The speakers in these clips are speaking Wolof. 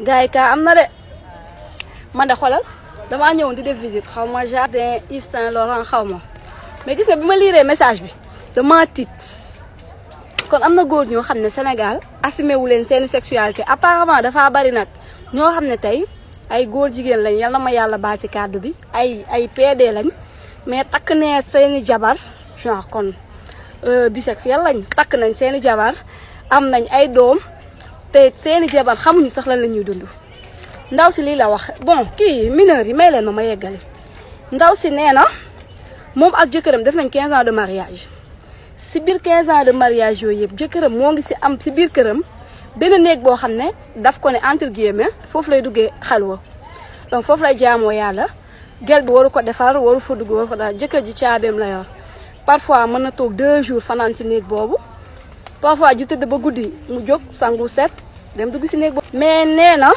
gars yi kaa am na de man de xoolal damaa ñëwoon di def visite xaw ma jardin Yves Saint Laurent xaw ma mais gis nga bi ma liiree message bi dama tiit kon am na góor ñoo xam ne Sénégal assumé wu leen seeni sexualité apparemment dafa bari nag ñoo xam ne tey ay góor jigéen lañ yal na ma yàlla baal ci kàddu bi ay PD lañ mais takk ne seeni jabar genre kon bisexuel lañ takk nañ seeni jabar am nañ ay doom te seeni jabar xamuñu sax lan la ñuy dund. ndaw si lii la wax bon kii mineur yi may leen ma yeggali ndaw si nee na moom ak jëkkëram def nañ 15 ans de mariage si biir 15 ans de mariage yooyu yëpp jëkkëram moo ngi si am si biir këram benn néeg boo xam ne daf ko ne entre guillemets foofu lay duggee xalwa donc foofu lay jaamoo yàlla gel bi waru ko defar waru fa dugg waru fa daal jëkkër ji caabeem la yor parfois mën na toog 2 jours fanaan si néeg boobu parfois ju tëdd ba guddi mu jóg sangu set dem dugg si néeg boobu. mais nee na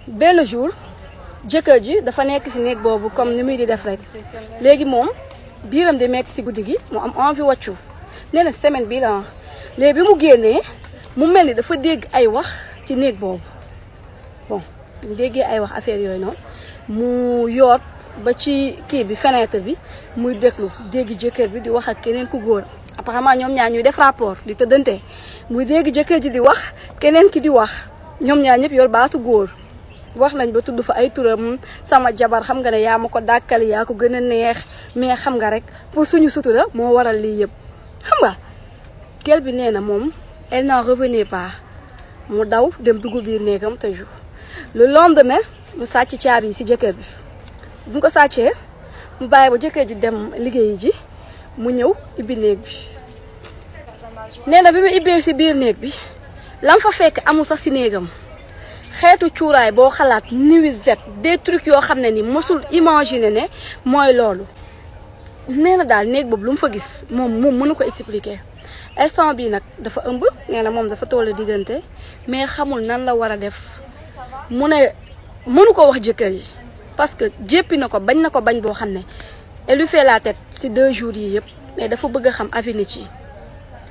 benn jour jëkkër ji dafa nekk si néeg boobu comme ni muy di def rek léegi moom biiram di metti si guddi gi mu am envie wàccu nee na semaine bii la léegi bi mu génnee mu mel ni dafa dégg ay wax ci néeg boobu bon mu déggee ay wax affaire yooyu noonu mu yoot ba ci kii bi fenêtre bi muy déglu dégg jëkkër bi di wax ak keneen ku góor apparemment ñoom ñaar ñuy def rapport di tëddante muy dégg jëkkër ji di wax keneen ki di wax ñoom ñaar ñëpp yor baatu góor wax nañ ba tudd fa ay turam sama jabar xam nga ne yaa ma ko dàkkali yaa ko gën a neex mais xam nga rek pour suñu sutura moo waral lii yëpp xam nga gel bi nee na moom elle n'en revenait pas mu daw dem dugg biir néegam tëju le lendemain mu sàcc caabi yi si jëkkër bi bu mu ko sàccee mu bàyyi ba jëkkër ji dem liggéeyi ji mu ñëw ibbi néeg bi nee na bi mu ibbee si biir néeg bi lam fa fekk amul sax si néegam xeetu cuuraay boo xalaat nuisette des trucs yoo xam ne ni mosul imaginer ne mooy loolu nee na daal néeg boobu lu mu fa gis moom mënu ko expliquer instant bii nag dafa ëmb nee na moom dafa toll diggante mais xamul nan la war a def mu ne mënu ko wax jëkkër yi parce que jéppi na ko bañ boo xam ne elle lui fait la tête ci 2 jours yi yëpp mais dafa bëgg a xam avenir ci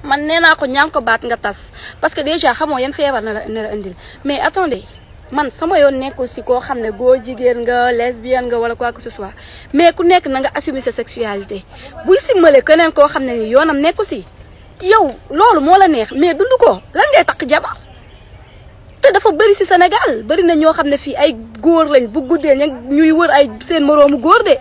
man nee naa ko ñaan ko baat nga tas parce que déjà xamoo yan feebar na la indil mais attendez man sama yoon nekkul si koo xam ne góor jigéen nga lesbienne nga wala quoi que ce soit mais ku nekk na nga assumer sa sexualité buy simmale keneen koo xam ne ni yoonam nekku si yow loolu moo la neex mais dund ko lan ngay takk jabar te dafa bëri si Sénégal bëri na ñoo xam ne fii ay góor lañ bu guddee ñuy wër ay seen moroomu góor de